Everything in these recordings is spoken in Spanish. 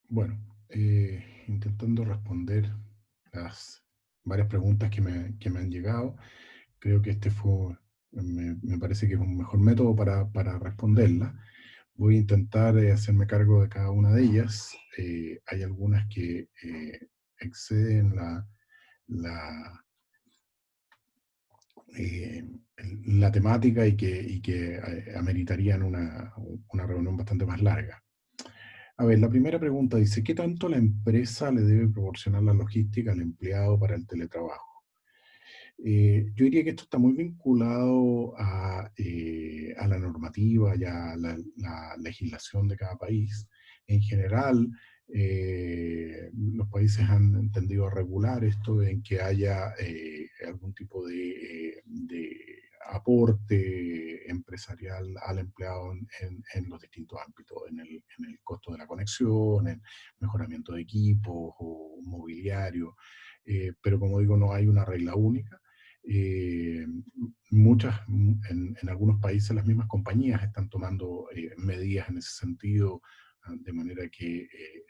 Bueno, intentando responder las varias preguntas que me han llegado, creo que me parece que es un mejor método para responderlas. Voy a intentar hacerme cargo de cada una de ellas. Hay algunas que exceden la, eh, la temática y que ameritarían una reunión bastante más larga. A ver, la primera pregunta dice, ¿qué tanto la empresa le debe proporcionar la logística al empleado para el teletrabajo? Yo diría que esto está muy vinculado a la normativa y a la legislación de cada país. En general, los países han entendido regular esto en que haya algún tipo de aporte empresarial al empleado en los distintos ámbitos, en el costo de la conexión, en mejoramiento de equipos o mobiliario. Pero como digo, no hay una regla única. eh, en algunos países las mismas compañías están tomando medidas en ese sentido, de manera que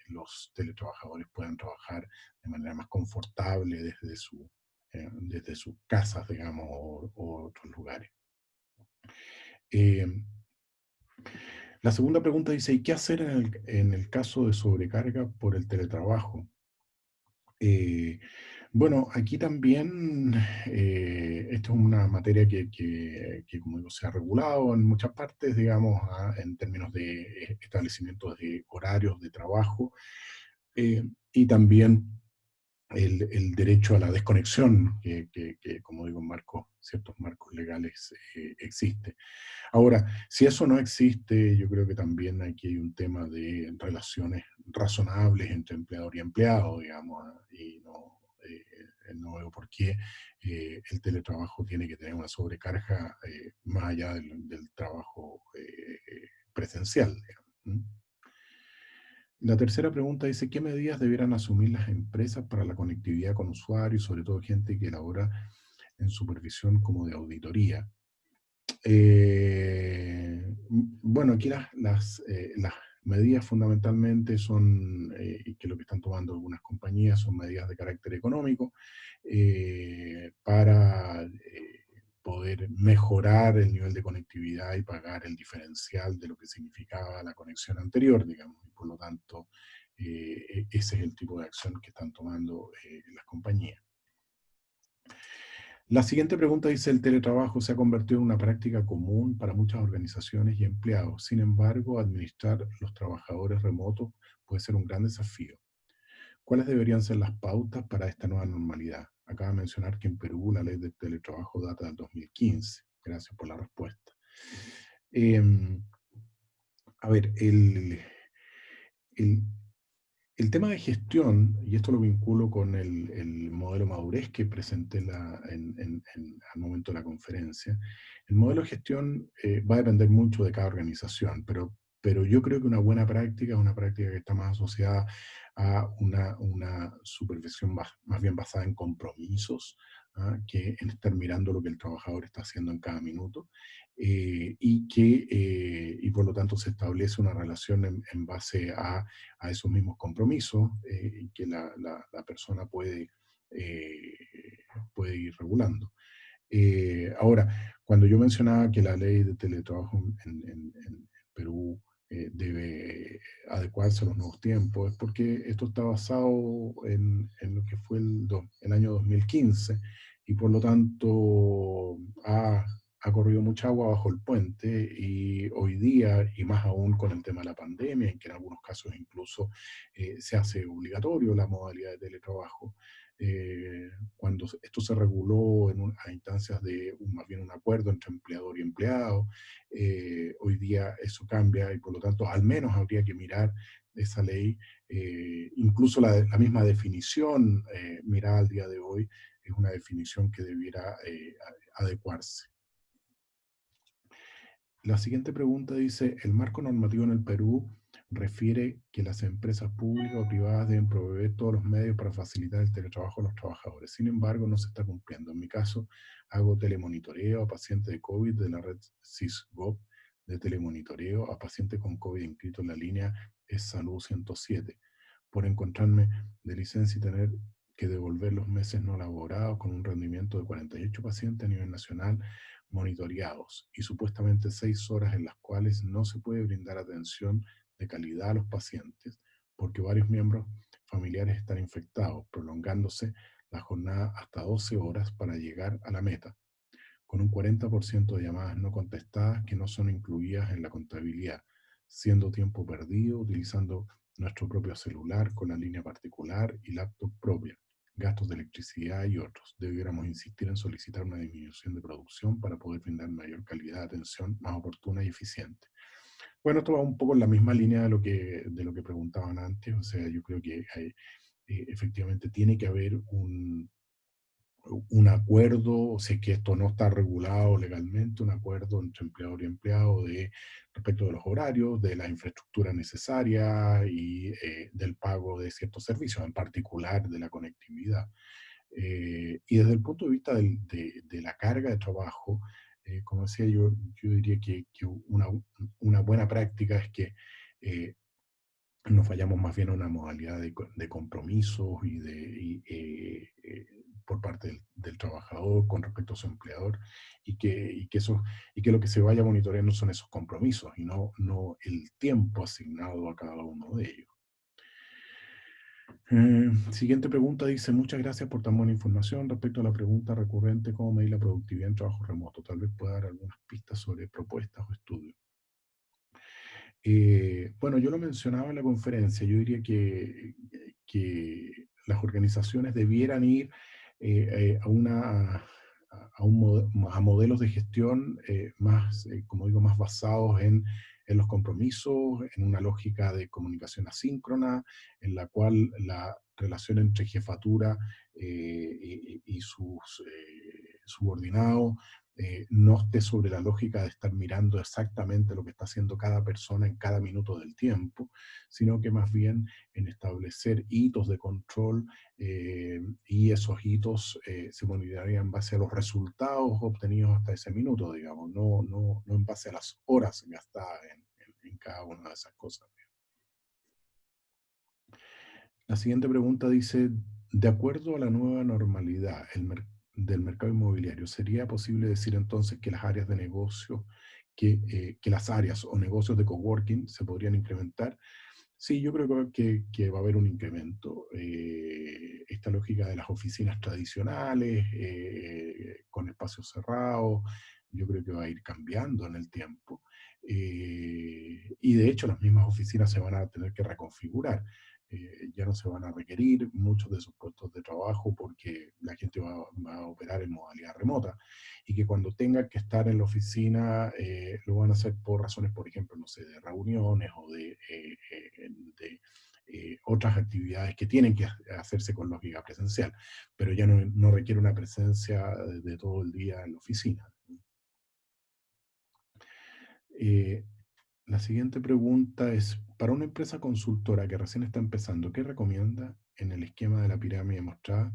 los teletrabajadores puedan trabajar de manera más confortable desde sus casas, digamos, o otros lugares. Eh, la segunda pregunta dice, ¿y qué hacer en el caso de sobrecarga por el teletrabajo? Eh, bueno, aquí también, esto es una materia que, como digo, se ha regulado en muchas partes, digamos, en términos de establecimientos de horarios de trabajo, y también el derecho a la desconexión, como digo, ciertos marcos legales existe. Ahora, si eso no existe, yo creo que también aquí hay un tema de relaciones razonables entre empleador y empleado, digamos, y no veo por qué el teletrabajo tiene que tener una sobrecarga más allá del trabajo presencial, digamos. La tercera pregunta dice, ¿qué medidas debieran asumir las empresas para la conectividad con usuarios, sobre todo gente que labora en supervisión como de auditoría? Bueno, aquí las medidas fundamentalmente son, y que lo que están tomando algunas compañías son medidas de carácter económico, para poder mejorar el nivel de conectividad y pagar el diferencial de lo que significaba la conexión anterior, digamos, y por lo tanto, ese es el tipo de acción que están tomando las compañías. La siguiente pregunta dice, el teletrabajo se ha convertido en una práctica común para muchas organizaciones y empleados. Sin embargo, administrar los trabajadores remotos puede ser un gran desafío. ¿Cuáles deberían ser las pautas para esta nueva normalidad? Acaba de mencionar que en Perú la ley del teletrabajo data del 2015. Gracias por la respuesta. Em, a ver, el, el tema de gestión, y esto lo vinculo con el modelo madurez que presenté al momento de la conferencia, el modelo de gestión va a depender mucho de cada organización, pero yo creo que una buena práctica es una práctica que está más asociada a una supervisión más bien basada en compromisos, que en estar mirando lo que el trabajador está haciendo en cada minuto, y por lo tanto se establece una relación en base a esos mismos compromisos, y que la persona eh, puede ir regulando. Ahora, cuando yo mencionaba que la ley de teletrabajo en Perú debe adecuarse a los nuevos tiempos, es porque esto está basado en lo que fue el año 2015 y por lo tanto ha corrido mucha agua bajo el puente y hoy día, y más aún con el tema de la pandemia, en que en algunos casos incluso se hace obligatorio la modalidad de teletrabajo, cuando esto se reguló a instancias de más bien un acuerdo entre empleador y empleado, hoy día eso cambia y por lo tanto al menos habría que mirar esa ley, incluso la misma definición mirada al día de hoy es una definición que debiera adecuarse. La siguiente pregunta dice, ¿el marco normativo en el Perú refiere que las empresas públicas o privadas deben proveer todos los medios para facilitar el teletrabajo a los trabajadores? Sin embargo, no se está cumpliendo. En mi caso, hago telemonitoreo a pacientes de COVID de la red SysGov de telemonitoreo a pacientes con COVID inscritos en la línea es Salud 107. por encontrarme de licencia y tener que devolver los meses no laborados con un rendimiento de 48 pacientes a nivel nacional monitoreados y supuestamente 6 horas en las cuales no se puede brindar atención de calidad a los pacientes porque varios miembros familiares están infectados, prolongándose la jornada hasta 12 horas para llegar a la meta, con un 40% de llamadas no contestadas que no son incluidas en la contabilidad, siendo tiempo perdido utilizando nuestro propio celular con la línea particular y laptop propia, gastos de electricidad y otros. Debiéramos insistir en solicitar una disminución de producción para poder brindar mayor calidad de atención más oportuna y eficiente. Bueno, esto va un poco en la misma línea de lo que preguntaban antes, o sea, yo creo que efectivamente tiene que haber un acuerdo, o sea, que esto no está regulado legalmente, un acuerdo entre empleador y empleado respecto de los horarios, de la infraestructura necesaria y del pago de ciertos servicios, en particular de la conectividad. Y desde el punto de vista de la carga de trabajo, como decía yo diría que una buena práctica es que eh, nos vayamos más bien a una modalidad de compromisos por parte del trabajador con respecto a su empleador y que lo que se vaya monitoreando son esos compromisos y no el tiempo asignado a cada uno de ellos. Siguiente pregunta dice, muchas gracias por tan buena información. Respecto a la pregunta recurrente, ¿cómo medir la productividad en trabajo remoto? Tal vez pueda dar algunas pistas sobre propuestas o estudios. Bueno, yo lo mencionaba en la conferencia, yo diría que las organizaciones debieran ir a modelos de gestión más, como digo, más basados en los compromisos, en una lógica de comunicación asíncrona, en la cual la relación entre jefatura y sus subordinados no esté sobre la lógica de estar mirando exactamente lo que está haciendo cada persona en cada minuto del tiempo, sino que más bien en establecer hitos de control y esos hitos se monitorearían en base a los resultados obtenidos hasta ese minuto, digamos, no en base a las horas gastadas en cada una de esas cosas. La siguiente pregunta dice, de acuerdo a la nueva normalidad del mercado inmobiliario, ¿sería posible decir entonces que las áreas de negocio, que las áreas o negocios de coworking se podrían incrementar? Sí, yo creo que va a haber un incremento. Esta lógica de las oficinas tradicionales, con espacios cerrados, yo creo que va a ir cambiando en el tiempo. Y de hecho las mismas oficinas se van a tener que reconfigurar. Ya no se van a requerir muchos de sus puestos de trabajo porque la gente va a operar en modalidad remota y que cuando tenga que estar en la oficina lo van a hacer por razones, por ejemplo, no sé, de reuniones o de otras actividades que tienen que hacerse con lógica presencial, pero ya no requiere una presencia de todo el día en la oficina. Eh, la siguiente pregunta es, para una empresa consultora que recién está empezando, ¿qué recomienda en el esquema de la pirámide mostrada?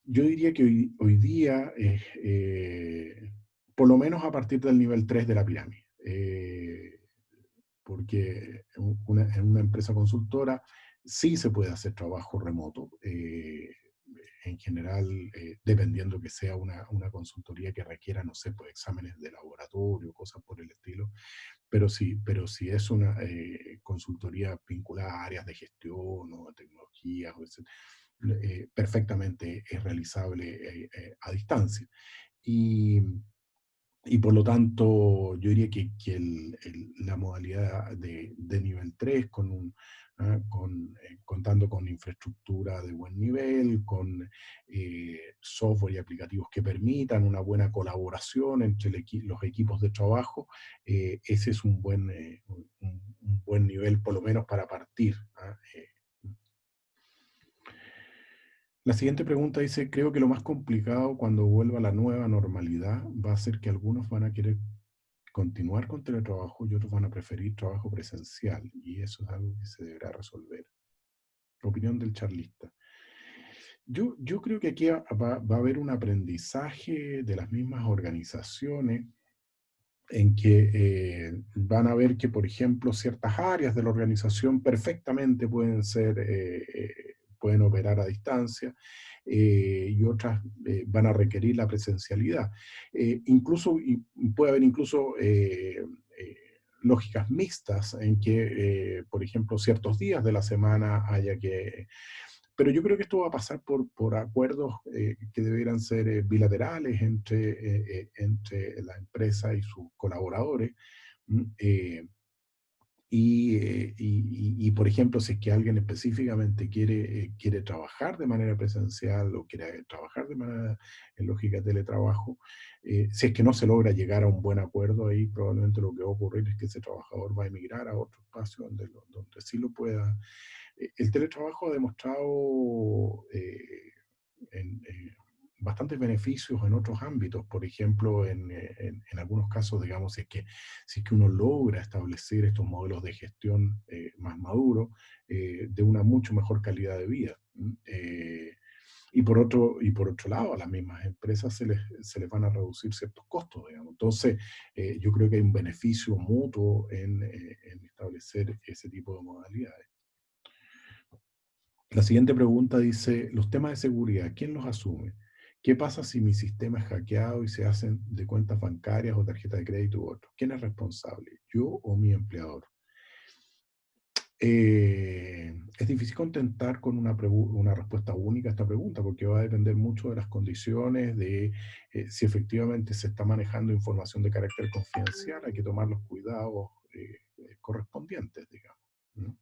Yo diría que hoy día, por lo menos a partir del nivel 3 de la pirámide, porque en una empresa consultora sí se puede hacer trabajo remoto, en general, dependiendo que sea una consultoría que requiera, no sé, pues exámenes de laboratorio, cosas por el estilo, pero si es una consultoría vinculada a áreas de gestión o tecnologías, perfectamente es realizable a distancia. Y, y por lo tanto, yo diría que la modalidad de nivel 3 contando con infraestructura de buen nivel, con software y aplicativos que permitan una buena colaboración entre los equipos de trabajo, ese es un buen nivel, por lo menos para partir. La siguiente pregunta dice, creo que lo más complicado cuando vuelva a la nueva normalidad va a ser que algunos van a querer continuar con teletrabajo y otros van a preferir trabajo presencial y eso es algo que se deberá resolver. Opinión del charlista. Yo creo que aquí va a haber un aprendizaje de las mismas organizaciones en que van a ver que, por ejemplo, ciertas áreas de la organización perfectamente pueden operar a distancia, y otras van a requerir la presencialidad. Incluso, y puede haber incluso lógicas mixtas en que, por ejemplo, ciertos días de la semana haya que... Pero yo creo que esto va a pasar por acuerdos que debieran ser bilaterales entre la empresa y sus colaboradores. ¿M? Por ejemplo, si es que alguien específicamente quiere trabajar de manera presencial o quiere trabajar de manera en lógica de teletrabajo, si es que no se logra llegar a un buen acuerdo ahí, probablemente lo que va a ocurrir es que ese trabajador va a emigrar a otro espacio donde sí lo pueda. El teletrabajo ha demostrado bastantes beneficios en otros ámbitos, por ejemplo, en algunos casos, digamos, si es que uno logra establecer estos modelos de gestión más maduros, de una mucho mejor calidad de vida. Y por otro lado, a las mismas empresas se les van a reducir ciertos costos, digamos. Entonces, yo creo que hay un beneficio mutuo en establecer ese tipo de modalidades. La siguiente pregunta dice, los temas de seguridad, ¿quién los asume? ¿Qué pasa si mi sistema es hackeado y se hacen de cuentas bancarias o tarjeta de crédito u otro? ¿Quién es responsable? ¿Yo o mi empleador? Es difícil contentar con una respuesta única a esta pregunta porque va a depender mucho de las condiciones, de si efectivamente se está manejando información de carácter confidencial, hay que tomar los cuidados correspondientes, digamos. ¿No?